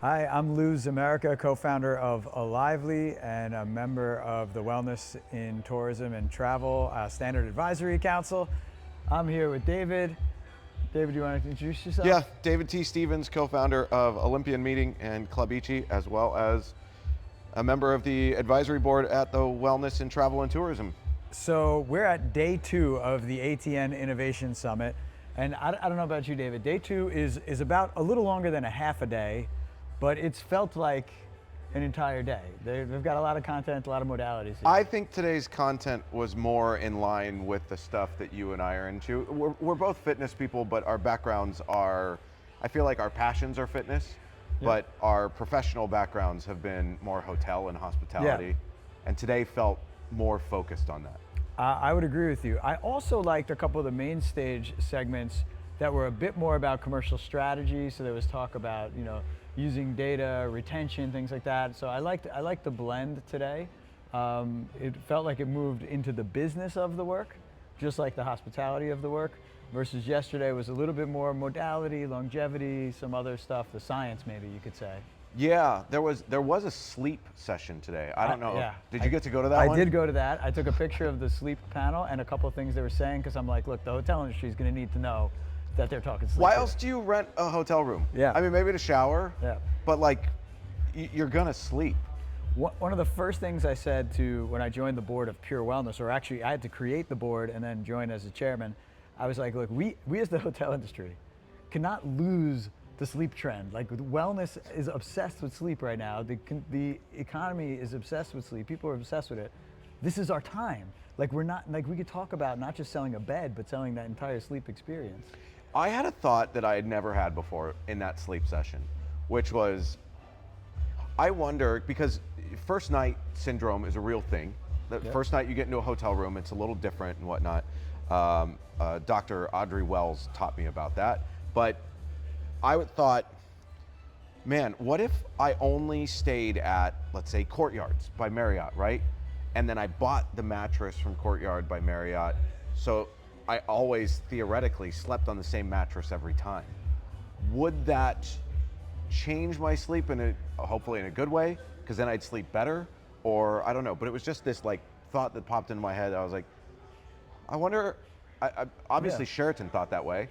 Hi, I'm Lou Zamerica, co-founder of Alively and a member of the Wellness in Tourism and Travel Standard Advisory Council. I'm here with David. David, do you want to introduce yourself? Yeah, David T. Stevens, co-founder of Olympian Meeting and Club Ichi, as well as a member of the advisory board at the Wellness in Travel and Tourism. So we're at day 2 of the ATN Innovation Summit. And I don't know about you, David. Day 2 is about a little longer than a half a day, but it's felt like an entire day. They've got a lot of content, a lot of modalities here. I think today's content was more in line with the stuff that you and I are into. We're both fitness people, but our backgrounds are, I feel like our passions are fitness, but our professional backgrounds have been more hotel and hospitality. And today felt more focused on that. I would agree with you. I also liked a couple of the main stage segments that were a bit more about commercial strategy. So there was talk about, using data, retention, things like that. So I liked the blend today. It felt like it moved into the business of the work, just like the hospitality of the work, versus yesterday was a little bit more modality, longevity, some other stuff, the science maybe you could say. Yeah, there was a sleep session today. I don't know. Yeah. Did you get to go to that one? I did go to that. I took a picture of the sleep panel and a couple of things they were saying, because I'm like, look, the hotel industry is going to need to know that they're talking sleep. Why else do you rent a hotel room? Yeah. I mean, maybe to shower. Yeah. But like, you're gonna sleep. One of the first things I said when I joined the board of Pure Wellness, or actually I had to create the board and then join as a chairman, I was like, look, we as the hotel industry cannot lose the sleep trend. Like, wellness is obsessed with sleep right now. The economy is obsessed with sleep. People are obsessed with it. This is our time. Like, we could talk about not just selling a bed, but selling that entire sleep experience. I had a thought that I had never had before in that sleep session, which was, I wonder, because first night syndrome is a real thing. The first night you get into a hotel room, it's a little different and whatnot. Dr. Audrey Wells taught me about that. But I thought, man, what if I only stayed at, let's say, Courtyards by Marriott, right? And then I bought the mattress from Courtyard by Marriott, so I always theoretically slept on the same mattress every time. Would that change my sleep hopefully in a good way? Because then I'd sleep better, or I don't know. But it was just this like thought that popped into my head. I was like, I wonder. Obviously Sheraton thought that way.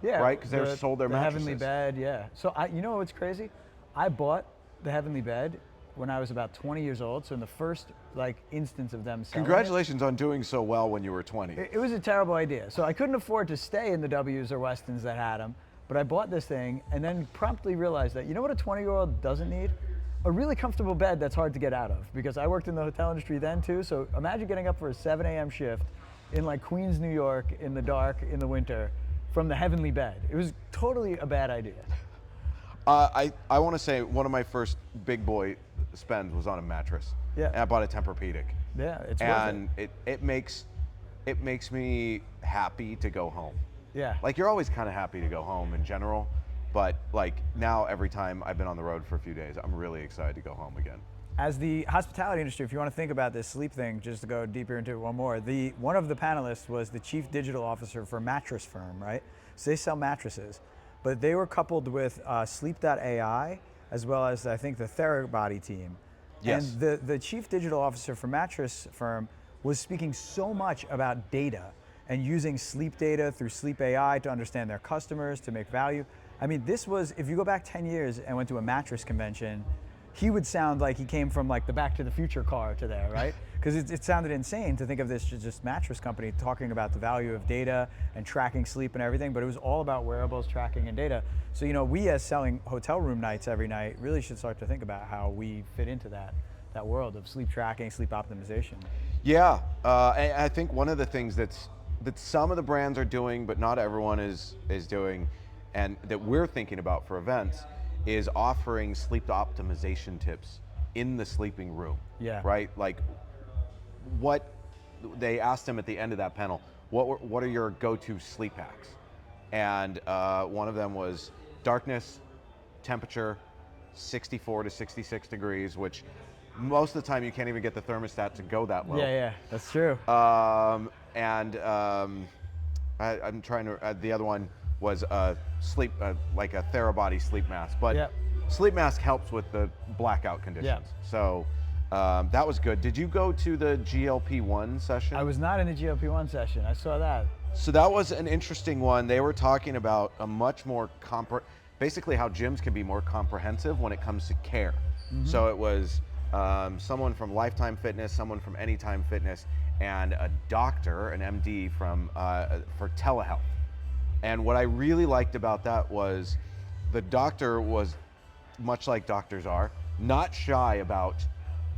Yeah, right, because they sold their mattresses. Heavenly Bed, yeah. So you know what's crazy? I bought the Heavenly Bed when I was about 20 years old. So in the first instance of them selling Congratulations on doing so well when you were 20. it was a terrible idea. So I couldn't afford to stay in the W's or Westons that had them, but I bought this thing and then promptly realized that, you know what a 20-year-old doesn't need? A really comfortable bed that's hard to get out of, because I worked in the hotel industry then too. So imagine getting up for a 7 a.m. shift in like Queens, New York, in the dark, in the winter, from the Heavenly Bed. It was totally a bad idea. I want to say one of my first big boy spends was on a mattress. Yeah. And I bought a Tempur-Pedic. Yeah, it's and worth it makes me happy to go home. Yeah. Like, you're always kind of happy to go home in general, but like now every time I've been on the road for a few days, I'm really excited to go home again. As the hospitality industry, if you want to think about this sleep thing, just to go deeper into it one more, one of the panelists was the chief digital officer for a mattress firm, right? So they sell mattresses, but they were coupled with Sleep.ai, as well as I think the Therabody team. Yes. And the chief digital officer for mattress firm was speaking so much about data and using sleep data through Sleep AI to understand their customers, to make value. I mean, this was, if you go back 10 years and went to a mattress convention, he would sound like he came from like the Back to the Future car to there, right? Because it sounded insane to think of this just mattress company talking about the value of data and tracking sleep and everything, but it was all about wearables, tracking, and data. So, we as selling hotel room nights every night really should start to think about how we fit into that world of sleep tracking, sleep optimization. Yeah, I think one of the things that some of the brands are doing, but not everyone is doing, and that we're thinking about for events, is offering sleep optimization tips in the sleeping room. Yeah. Right? Like, what they asked him at the end of that panel, what are your go-to sleep hacks? And one of them was darkness, temperature, 64 to 66 degrees, which most of the time you can't even get the thermostat to go that low. Yeah, that's true. I'm trying to, the other one was sleep, like a Therabody sleep mask. But sleep mask helps with the blackout conditions. Yeah. So that was good. Did you go to the GLP-1 session? I was not in the GLP-1 session. I saw that. So that was an interesting one. They were talking about a much more basically how gyms can be more comprehensive when it comes to care. So it was someone from Lifetime Fitness, someone from Anytime Fitness, and a doctor, an MD for telehealth. And what I really liked about that was the doctor was, much like doctors are, not shy about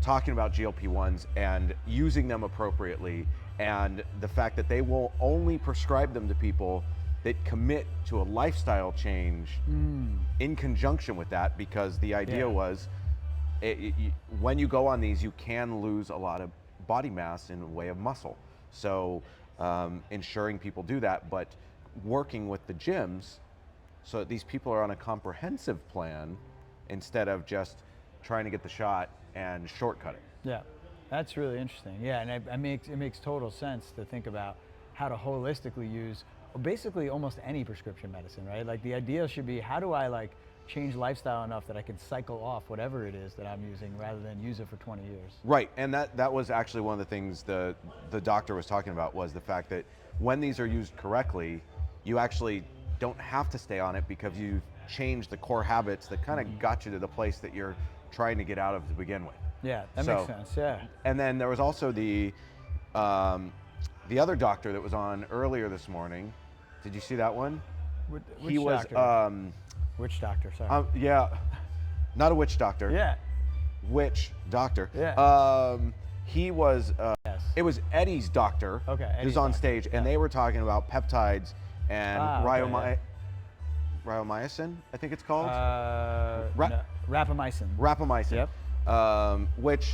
talking about GLP-1s and using them appropriately, and the fact that they will only prescribe them to people that commit to a lifestyle change in conjunction with that, because the idea was when you go on these, you can lose a lot of body mass in the way of muscle. So ensuring people do that, but working with the gyms so that these people are on a comprehensive plan instead of just trying to get the shot and shortcut it. Yeah, that's really interesting. Yeah, and it makes total sense to think about how to holistically use basically almost any prescription medicine, right? Like the idea should be, how do I like change lifestyle enough that I can cycle off whatever it is that I'm using rather than use it for 20 years. Right, and that was actually one of the things the doctor was talking about, was the fact that when these are used correctly, you actually don't have to stay on it because you've changed the core habits that kind of got you to the place that you're trying to get out of to begin with. Yeah, that makes sense, yeah. And then there was also the other doctor that was on earlier this morning. Did you see that one? Which doctor? Witch doctor, sorry. Yeah, not a witch doctor. Yeah. Witch doctor. Yeah. He was, yes. It was Eddie's doctor. Okay, Eddie's who's on doctor. stage, and they were talking about peptides and rhyomycin, I think it's called. No, rapamycin. Rapamycin. Yep. Which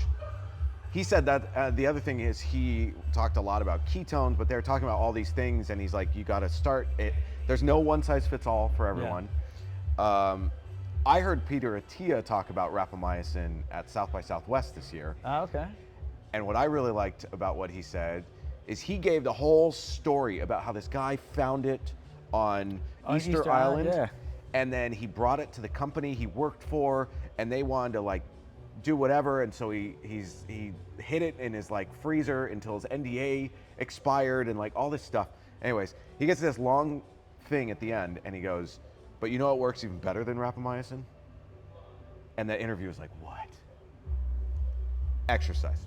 he said that the other thing is, he talked a lot about ketones, but they're talking about all these things, and he's like, you got to start it. There's no one size fits all for everyone. Yeah. I heard Peter Attia talk about rapamycin at South by Southwest this year. Okay. And what I really liked about what he said is he gave the whole story about how this guy found it on Easter Island, yeah. And then he brought it to the company he worked for, and they wanted to like do whatever, and so he hid it in his like freezer until his NDA expired and like all this stuff. Anyways, he gets this long thing at the end, and he goes, "But you know what works even better than rapamycin?" And the interview was like, "What?" Exercise.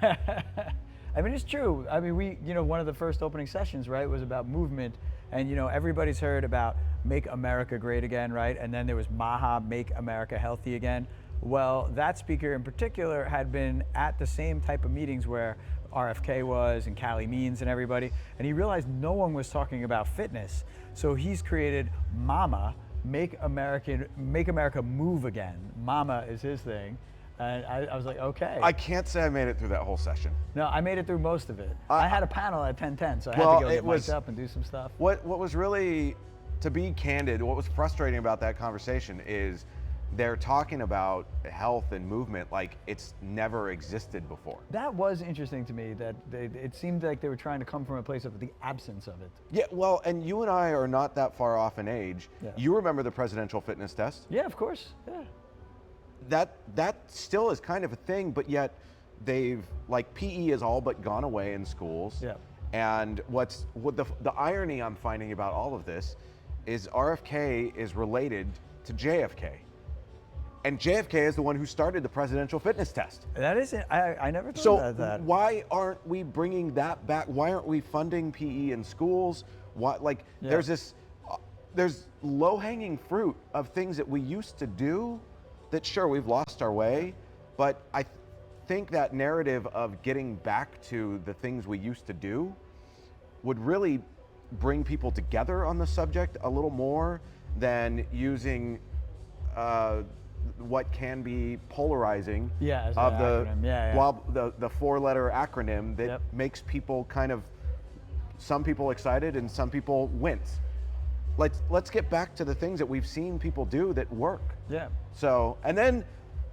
I mean, it's true. I mean, one of the first opening sessions, right, was about movement, and everybody's heard about Make America Great Again, right? And then there was MAHA, Make America Healthy Again. Well, that speaker in particular had been at the same type of meetings where RFK was and Callie Means and everybody, and he realized no one was talking about fitness. So he's created MAMA, Make America Move Again. MAMA is his thing. And I was like, okay. I can't say I made it through that whole session. No, I made it through most of it. I had a panel at 10:10, so I had to go get mic'd up and do some stuff. What was really, to be candid, what was frustrating about that conversation is they're talking about health and movement like it's never existed before. That was interesting to me, that it seemed like they were trying to come from a place of the absence of it. Yeah, well, and you and I are not that far off in age. Yeah. You remember the presidential fitness test? Yeah, of course, yeah. That still is kind of a thing, but yet they've, like, PE has all but gone away in schools. Yeah. And what the irony I'm finding about all of this is RFK is related to JFK. And JFK is the one who started the presidential fitness test. That isn't, I never thought about that. So why aren't we bringing that back? Why aren't we funding PE in schools? There's low-hanging fruit of things that we used to do that, sure, we've lost our way, but I think that narrative of getting back to the things we used to do would really bring people together on the subject a little more than using what can be polarizing of the four-letter acronym that makes people kind of, some people excited and some people wince. Let's get back to the things that we've seen people do that work. Yeah. So, and then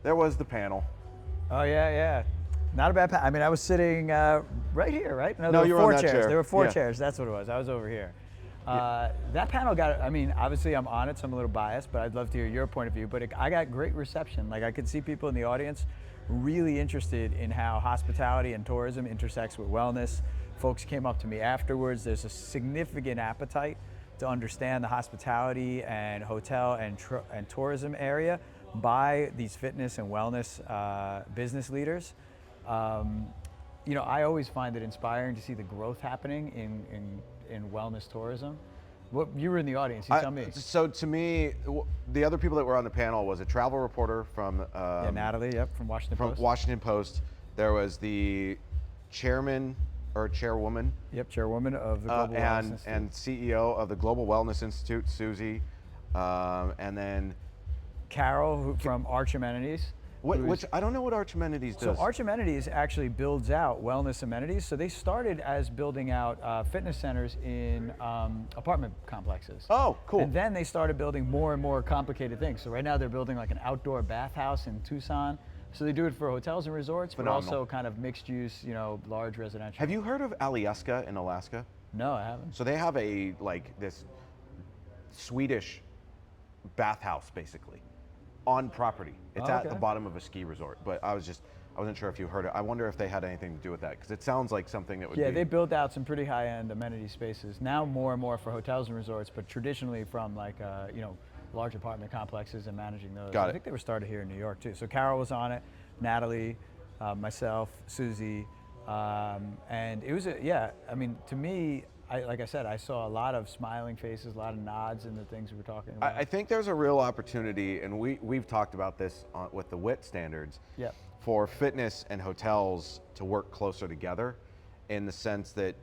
there was the panel. Oh yeah. Not a bad panel. I mean, I was sitting right here, right? No, you were on that chair. There were four chairs. That's what it was. I was over here. That panel got, I mean, obviously I'm on it, so I'm a little biased, but I'd love to hear your point of view. But I got great reception. Like I could see people in the audience really interested in how hospitality and tourism intersects with wellness. Folks came up to me afterwards. There's a significant appetite to understand the hospitality and hotel and tourism area by these fitness and wellness business leaders. You know, I always find it inspiring to see the growth happening in wellness tourism. What, you were in the audience, you tell me. So to me, the other people that were on the panel was a travel reporter from Yeah, Natalie, yep, from Washington Post. Washington Post. There was the chairman or chairwoman. Yep, chairwoman of the Global Wellness Institute. And CEO of the Global Wellness Institute, Susie. And then Carol from Arch Amenities. which I don't know what Arch Amenities does. So Arch Amenities actually builds out wellness amenities. So they started as building out fitness centers in apartment complexes. Oh, cool. And then they started building more and more complicated things. So right now they're building like an outdoor bathhouse in Tucson. So they do it for hotels and resorts, Phenomenal. but also kind of mixed use, you know, large residential. Have you heard of Alyeska in Alaska? No, I haven't. So they have this Swedish bathhouse basically on property. It's at the bottom of a ski resort, but I wasn't sure if you heard it. I wonder if they had anything to do with that, because it sounds like something that would be. Yeah, they built out some pretty high-end amenity spaces. Now more and more for hotels and resorts, but traditionally from like, you know, large apartment complexes and managing those. Got it. I think they were started here in New York too. So Carol was on it, Natalie, myself, Susie, and it was, yeah, I mean, to me, like I said, I saw a lot of smiling faces, a lot of nods in the things we were talking about. I think there's a real opportunity, and we've talked about this with the WIT standards, Yep. for fitness and hotels to work closer together, in the sense that,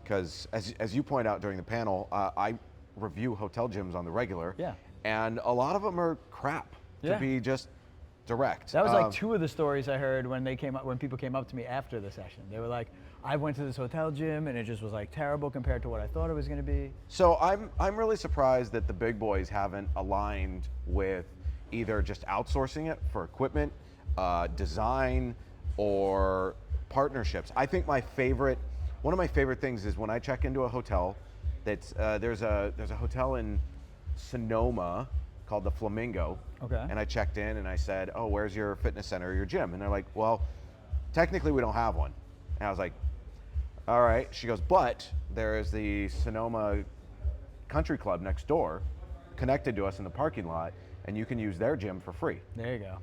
because as you point out during the panel, I review hotel gyms on the regular, Yeah. and a lot of them are crap, Yeah. to be just direct. That was like two of the stories I heard when people came up to me after the session. They were like, I went to this hotel gym and it just was like terrible compared to what I thought it was going to be. So I'm really surprised that the big boys haven't aligned with either just outsourcing it for equipment, design, or partnerships. I think one of my favorite things is when I check into a hotel. That's there's a hotel in Sonoma called the Flamingo. Okay. And I checked in and I said, "Oh, where's your fitness center or your gym?" And they're like, "Well, technically we don't have one." And I was like, "All right." She goes, "But there is the Sonoma Country Club next door, connected to us in the parking lot, and you can use their gym for free." There you go.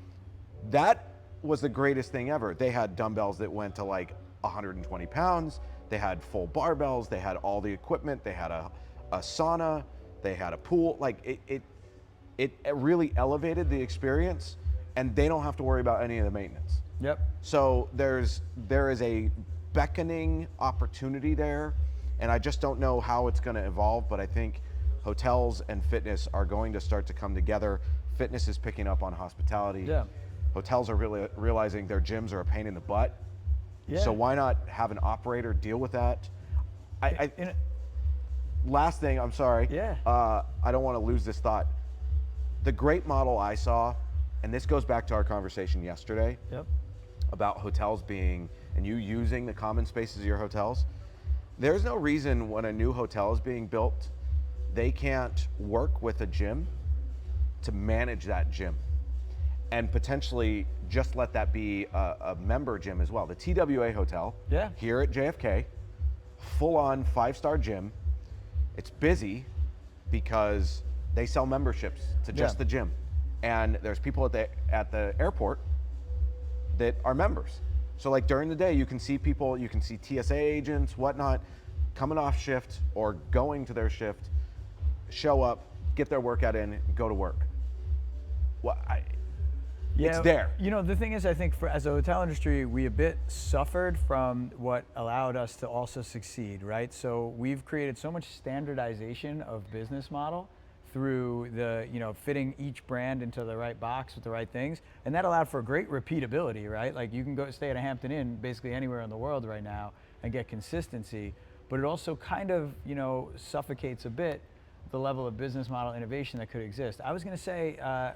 That was the greatest thing ever. They had dumbbells that went to like 120 pounds. They had full barbells. They had all the equipment. They had a sauna. They had a pool. Like it really elevated the experience, and they don't have to worry about any of the maintenance. Yep. So there is a beckoning opportunity there, and I just don't know how it's going to evolve, but I think hotels and fitness are going to start to come together. Fitness is picking up on hospitality. Yeah. Hotels are really realizing their gyms are a pain in the butt. Yeah. So why not have an operator deal with that? Last thing, I'm sorry. Yeah. I don't want to lose this thought. The great model I saw, and this goes back to our conversation yesterday, Yep. about hotels being, and you using the common spaces of your hotels. There's no reason when a new hotel is being built, they can't work with a gym to manage that gym, and potentially just let that be a member gym as well. The TWA Hotel, Yeah. here at JFK, full-on 5-star gym. It's busy because they sell memberships to just Yeah. the gym, and there's people at the airport that are members. So like during the day, you can see people, you can see TSA agents, whatnot, coming off shift or going to their shift, show up, get their workout in, go to work. Well, it's there. You know, the thing is, I think as a hotel industry, we a bit suffered from what allowed us to also succeed, right? So we've created so much standardization of business model through the, you know, fitting each brand into the right box with the right things. And that allowed for great repeatability, right? Like you can go stay at a Hampton Inn basically anywhere in the world right now and get consistency, but it also kind of, you know, suffocates a bit the level of business model innovation that could exist. I was gonna say,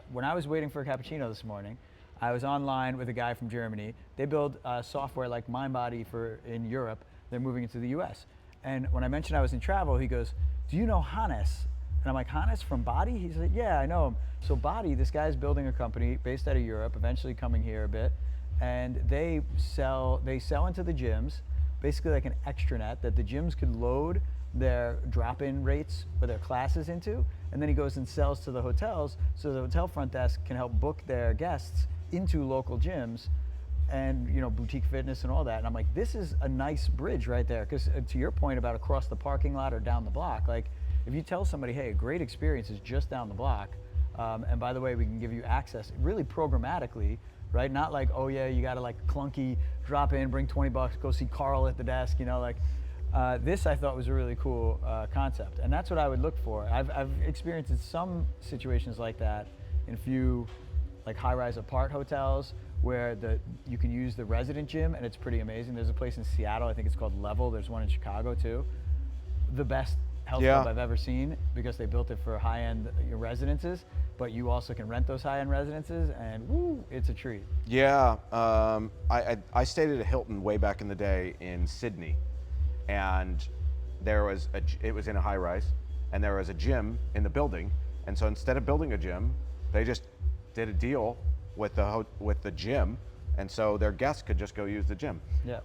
when I was waiting for a cappuccino this morning, I was online with a guy from Germany. They build software like MindBody in Europe. They're moving into the US. And when I mentioned I was in travel, he goes, do you know Hannes? And I'm like, Hannes from Body? He's like, yeah, I know him. So Body, this guy's building a company based out of Europe, eventually coming here a bit, and they sell into the gyms, basically like an extranet that the gyms could load their drop-in rates for their classes into, and then he goes and sells to the hotels, so the hotel front desk can help book their guests into local gyms, and boutique fitness and all that. And I'm like, this is a nice bridge right there, because to your point about across the parking lot or down the block, like if you tell somebody, hey, a great experience is just down the block, and by the way, we can give you access really programmatically, right? Not like, oh yeah, you got to like clunky drop in, bring 20 bucks, go see Carl at the desk, this I thought was a really cool concept, and that's what I would look for. I've experienced in some situations like that in a few like high-rise apart hotels where you can use the resident gym, and it's pretty amazing. There's a place in Seattle, I think it's called Level. There's one in Chicago too. The best health club I've ever seen, because they built it for high-end residences, but you also can rent those high-end residences, and woo, it's a treat. Yeah, I stayed at a Hilton way back in the day in Sydney, and it was in a high-rise, and there was a gym in the building, and so instead of building a gym, they just did a deal with the gym, and so their guests could just go use the gym. Yeah.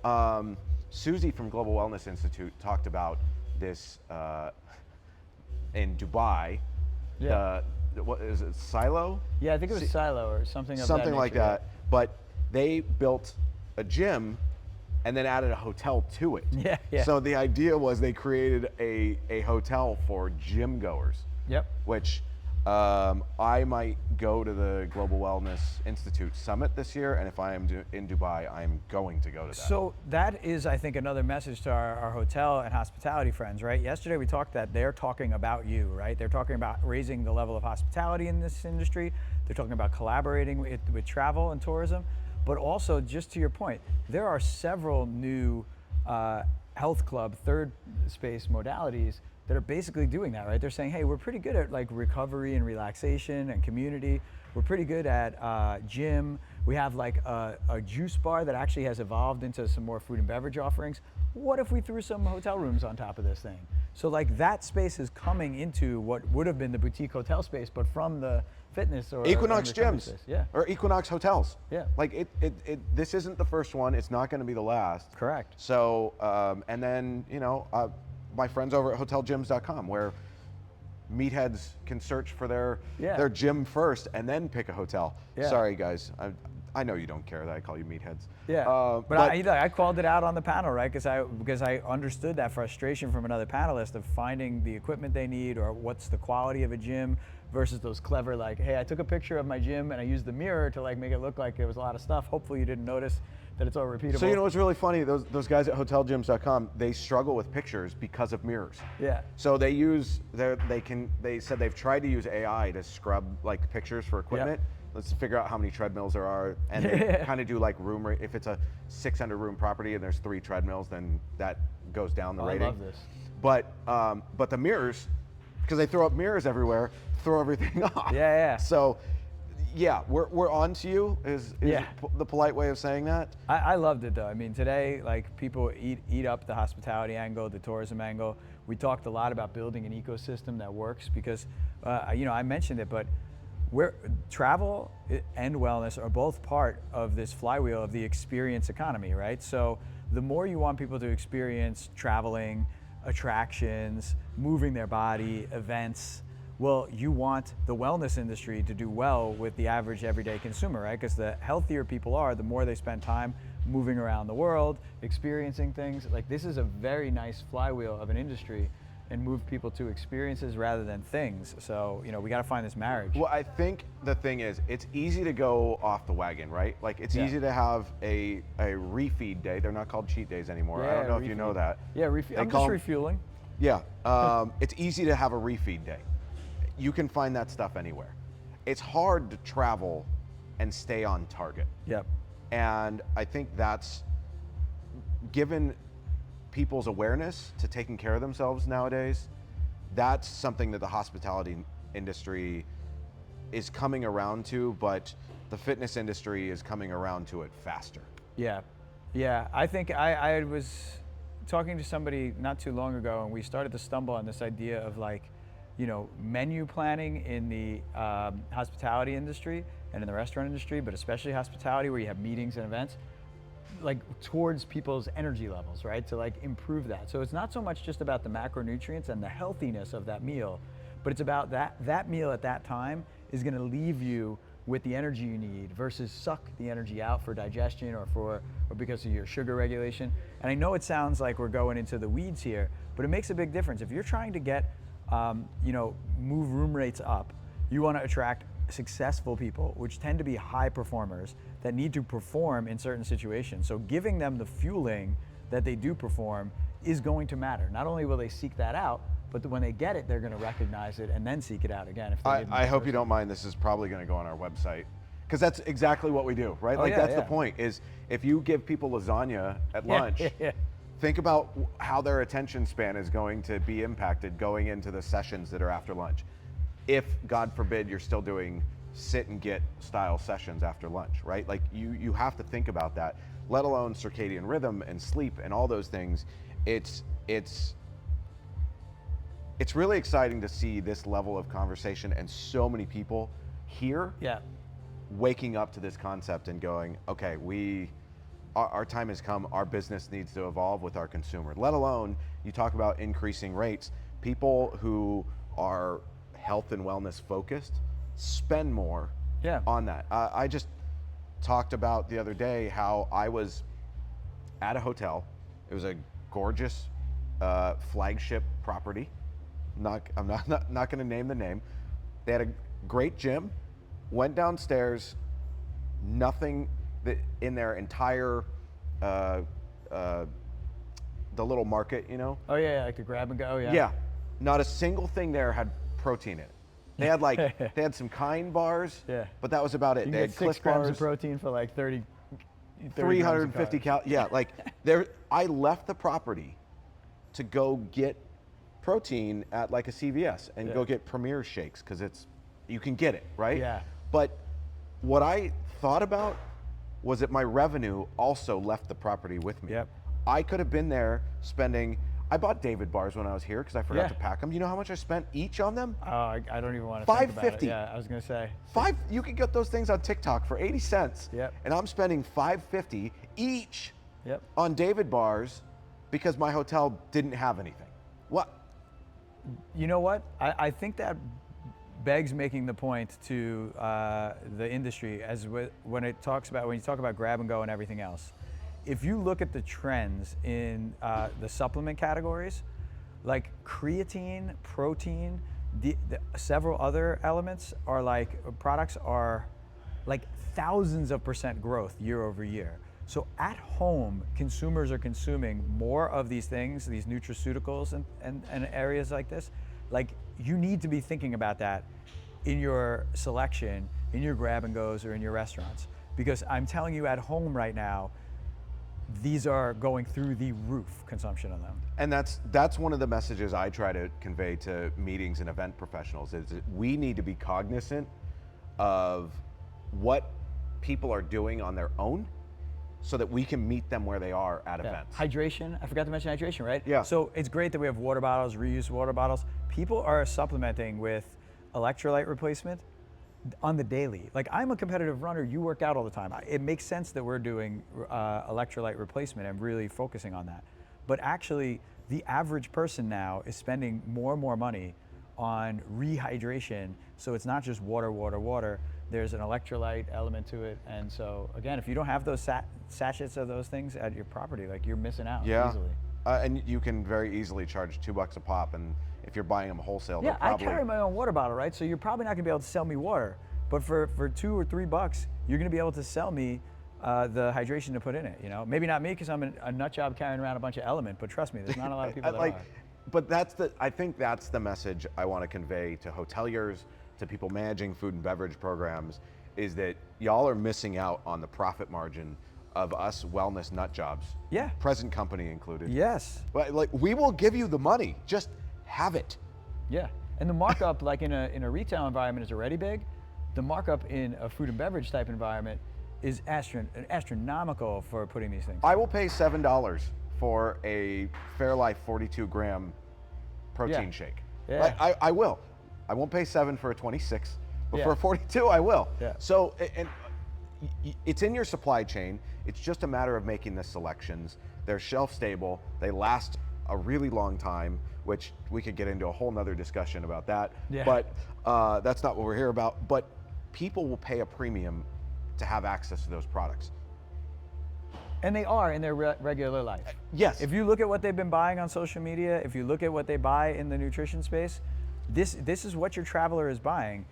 Susie from Global Wellness Institute talked about this in Dubai. Yeah. What is it, Silo? Yeah, I think it was Silo or something of something that like nature, that. But they built a gym and then added a hotel to it. Yeah, yeah. So the idea was they created a hotel for gym goers. Yep. Which I might go to the Global Wellness Institute Summit this year, and if I am in Dubai, I'm going to go to that. So that is, I think, another message to our hotel and hospitality friends, right? Yesterday we talked that they're talking about you, right? They're talking about raising the level of hospitality in this industry. They're talking about collaborating with travel and tourism, but also, just to your point, there are several new health club third space modalities that are basically doing that, right? They're saying, hey, we're pretty good at like recovery and relaxation and community. We're pretty good at gym. We have like a juice bar that actually has evolved into some more food and beverage offerings. What if we threw some hotel rooms on top of this thing? So like that space is coming into what would have been the boutique hotel space, but from the fitness or Equinox gyms, space. Yeah, or Equinox hotels. Yeah, like this isn't the first one. It's not going to be the last. Correct. So and then my friends over at hotelgyms.com, where meatheads can search for their gym first and then pick a hotel. Yeah. Sorry guys, I know you don't care that I call you meatheads. Yeah, but I called it out on the panel, right? Because I understood that frustration from another panelist of finding the equipment they need, or what's the quality of a gym versus those clever, like, hey, I took a picture of my gym and I used the mirror to like make it look like it was a lot of stuff. Hopefully you didn't notice that it's all repeatable. So what's really funny, those guys at hotelgyms.com, they struggle with pictures because of mirrors. Yeah. So they said they've tried to use AI to scrub like pictures for equipment. Yep. Let's figure out how many treadmills there are, and they kind of do like room rate. If it's a 600 room property and there's 3 treadmills, then that goes down the rating. I love this. But the mirrors, because they throw up mirrors everywhere, throw everything off. Yeah. So yeah, we're on to you is the polite way of saying that. I loved it though. I mean, today, like, people eat up the hospitality angle, the tourism angle. We talked a lot about building an ecosystem that works because, I mentioned it, but travel and wellness are both part of this flywheel of the experience economy, right? So the more you want people to experience traveling, attractions, moving their body, events, well, you want the wellness industry to do well with the average everyday consumer, right? Because the healthier people are, the more they spend time moving around the world, experiencing things. Like, this is a very nice flywheel of an industry, and move people to experiences rather than things. So, we got to find this marriage. Well, I think the thing is, it's easy to go off the wagon, right? Like, it's easy to have a refeed day. They're not called cheat days anymore. I don't know if you know that. Yeah, I'm just refueling. Yeah, it's easy to have a refeed day. You can find that stuff anywhere. It's hard to travel and stay on target. Yep. And I think that's, given people's awareness to taking care of themselves nowadays, that's something that the hospitality industry is coming around to, but the fitness industry is coming around to it faster. Yeah. I think I was talking to somebody not too long ago, and we started to stumble on this idea of like, menu planning in the hospitality industry and in the restaurant industry, but especially hospitality where you have meetings and events, like towards people's energy levels, right? To like improve that. So it's not so much just about the macronutrients and the healthiness of that meal, but it's about that meal at that time is gonna leave you with the energy you need versus suck the energy out for digestion or because of your sugar regulation. And I know it sounds like we're going into the weeds here, but it makes a big difference. If you're trying to get, move room rates up, you wanna attract successful people, which tend to be high performers that need to perform in certain situations. So giving them the fueling that they do perform is going to matter. Not only will they seek that out, but when they get it, they're going to recognize it and then seek it out again. If they didn't I hope you don't mind. This is probably going to go on our website because that's exactly what we do, right? That's the point. Is if you give people lasagna at lunch, think about how their attention span is going to be impacted going into the sessions that are after lunch. If, God forbid, you're still doing sit and get style sessions after lunch, right? Like you have to think about that, let alone circadian rhythm and sleep and all those things. It's really exciting to see this level of conversation and so many people here waking up to this concept and going, okay, our time has come, our business needs to evolve with our consumer. Let alone, you talk about increasing rates, people who are health and wellness focused spend more on that. I just talked about the other day how I was at a hotel. It was a gorgeous flagship property. I'm not going to name the name. They had a great gym. Went downstairs. Nothing in their entire the little market, Oh yeah, like the grab and go. Yeah, not a single thing there had protein in it. They had like they had some Kind bars. But that was about it. You they get had 6 grams of protein for like 350 calories. Yeah, like I left the property to go get protein at like a CVS and go get Premier shakes because you can get it, right? Yeah. But what I thought about was that my revenue also left the property with me. Yep. I could have been there spending. I bought David bars when I was here because I forgot to pack them. You know how much I spent each on them? Oh, I don't even want to think about it. $5.50. Yeah, I was gonna say. You can get those things on TikTok for 80 cents. Yep. And I'm spending $5.50 each Yep. on David bars because my hotel didn't have anything. What? You know what? I think that begs making the point to the industry when you talk about grab and go and everything else. If you look at the trends in the supplement categories, like creatine, protein, several other elements are products are like thousands of % growth year over year. So at home, consumers are consuming more of these things, these nutraceuticals and areas like this. Like you need to be thinking about that in your selection, in your grab and goes or in your restaurants. Because I'm telling you at home right now, these are going through the roof, consumption of them. And that's one of the messages I try to convey to meetings and event professionals is that we need to be cognizant of what people are doing on their own so that we can meet them where they are at events. Hydration, I forgot to mention hydration, right? Yeah. So it's great that we have water bottles, reused water bottles. People are supplementing with electrolyte replacement on the daily. Like I'm a competitive runner, you work out all the time. It makes sense that we're doing electrolyte replacement and really focusing on that. But actually, the average person now is spending more and more money on rehydration. So it's not just water, water, water. There's an electrolyte element to it. And so again, if you don't have those sachets of those things at your property, like you're missing out easily. And you can very easily charge $2 a pop, and if you're buying them wholesale, they'll probably... I carry my own water bottle, right? So you're probably not gonna be able to sell me water, but for $2 or $3, you're gonna be able to sell me the hydration to put in it. You know, maybe not me because I'm a nut job carrying around a bunch of Element, but trust me, there's not a lot of people that are. But I think that's the message I want to convey to hoteliers, to people managing food and beverage programs, is that y'all are missing out on the profit margin of us wellness nut jobs. Yeah. Present company included. Yes. But like we will give you the money, just have it. Yeah, and the markup, like in a retail environment, is already big. The markup in a food and beverage type environment is astronomical for putting these things. I will pay $7 for a Fairlife 42 gram protein shake. Yeah. Like, I will. I won't pay 7 for a 26, but Yeah. for a 42, I will. Yeah. So, and it's in your supply chain. It's just a matter of making the selections. They're shelf stable. They last a really long time, which we could get into a whole nother discussion about that. Yeah. But that's not what we're here about. But people will pay a premium to have access to those products. And they are in their regular life. Yes. If you look at what they've been buying on social media, if you look at what they buy in the nutrition space, this is what your traveler is buying,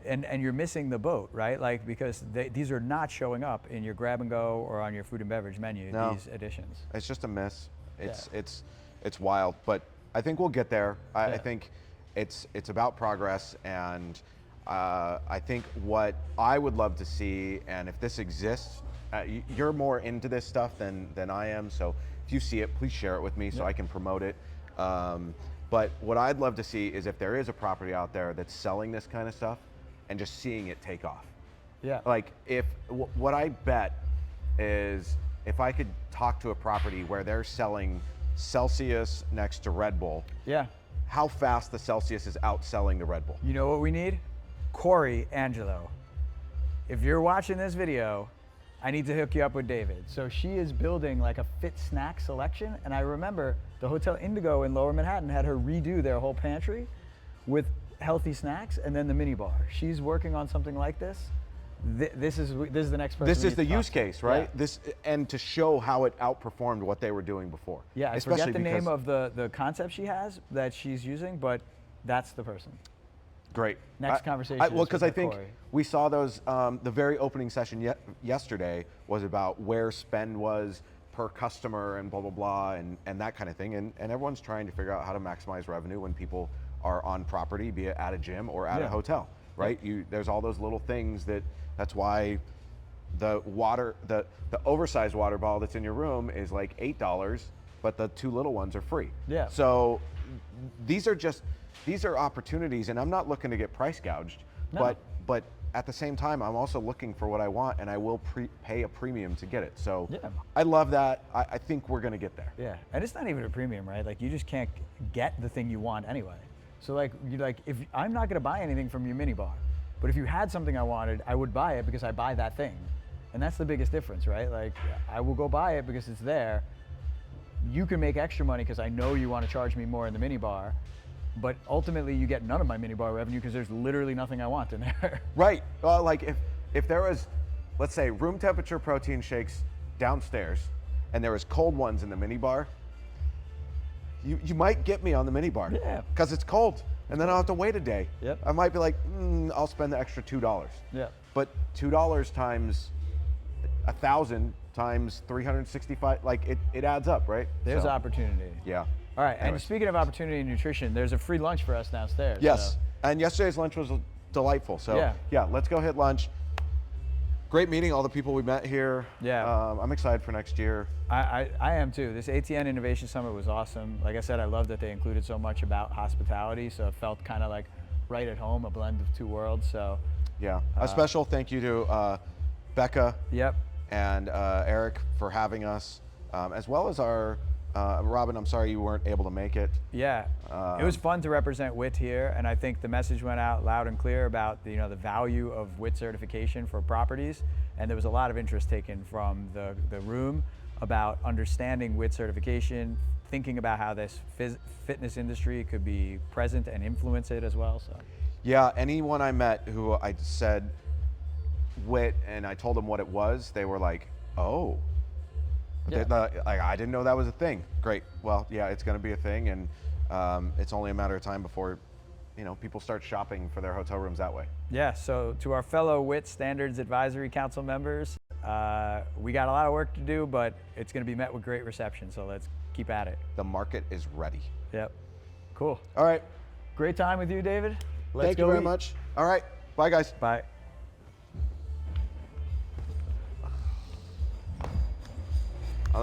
and you're missing the boat, right? Like, because these are not showing up in your grab and go or on your food and beverage menu. No. These additions. It's just a miss. It's wild, but I think we'll get there. I think it's about progress, and I think what I would love to see, and if this exists, you're more into this stuff than I am, so if you see it, please share it with me so I can promote it. But what I'd love to see is if there is a property out there that's selling this kind of stuff and just seeing it take off. Yeah. Like, what I bet is if I could talk to a property where they're selling Celsius next to Red Bull, Yeah. how fast the Celsius is outselling the Red Bull. You know what we need? Corey Angelo. If you're watching this video, I need to hook you up with David. So she is building like a fit snack selection, and I remember the Hotel Indigo in Lower Manhattan had her redo their whole pantry with healthy snacks and then the mini bar. She's working on something like this. This is the next person. This we is need the to use talk to. case, right? Yeah. This, and to show how it outperformed what they were doing before. Yeah, I especially forget the name because- of the concept she has that she's using, but that's the person. Great. Next conversation Well, is because with I think Corey. we saw those. The very opening session yesterday was about where spend was per customer and blah blah blah and that kind of thing. And everyone's trying to figure out how to maximize revenue when people are on property, be it at a gym or at a hotel, right? There's all those little things that's why the oversized water bottle that's in your room is like $8, but the 2 little ones are free. Yeah. So these are opportunities, and I'm not looking to get price gouged, No. but at the same time, I'm also looking for what I want, and I will pay a premium to get it. So Yeah. I love that. I think we're gonna get there. Yeah, and it's not even a premium, right? Like, you just can't get the thing you want anyway. So like, if I'm not gonna buy anything from your mini bar, but if you had something I wanted, I would buy it because I buy that thing. And that's the biggest difference, right? Like, I will go buy it because it's there. You can make extra money because I know you want to charge me more in the mini bar, but ultimately you get none of my mini bar revenue because there's literally nothing I want in there. Right. Like if there was, let's say, room temperature protein shakes downstairs, and there was cold ones in the mini bar, you might get me on the mini bar. Yeah. Because it's cold, and then I'll have to wait a day. Yep. I might be like, I'll spend the extra $2. Yeah. But $2 times 1,000 times 365, like it adds up, right? There's So, opportunity. Yeah. All right, and Anyways. speaking of opportunity in nutrition, there's a free lunch for us downstairs. Yes. so- And yesterday's lunch was delightful. So Yeah. let's go hit lunch. Great meeting all the people we met here. Yeah. I'm excited for next year. I am too. This ATN Innovation Summit was awesome. Like I said, I love that they included so much about hospitality, so it felt kind of like right at home, a blend of two worlds. So, Yeah. A special thank you to Becca yep. and Eric for having us, as well as our Robin. I'm sorry you weren't able to make it. Yeah, it was fun to represent WIT here, and I think the message went out loud and clear about the value of WIT certification for properties, and there was a lot of interest taken from the room about understanding WIT certification, thinking about how this fitness industry could be present and influence it as well. So. Yeah, anyone I met who I said WIT and I told them what it was, they were like, oh. Yeah. Like, I didn't know that was a thing. Great. Well, yeah, it's going to be a thing, and it's only a matter of time before, people start shopping for their hotel rooms that way. Yeah. So to our fellow WIT Standards Advisory Council members, we got a lot of work to do, but it's going to be met with great reception. So let's keep at it. The market is ready. Yep. Cool. All right. Great time with you, David. Let's Thank you go very eat. much. All right. Bye, guys. Bye.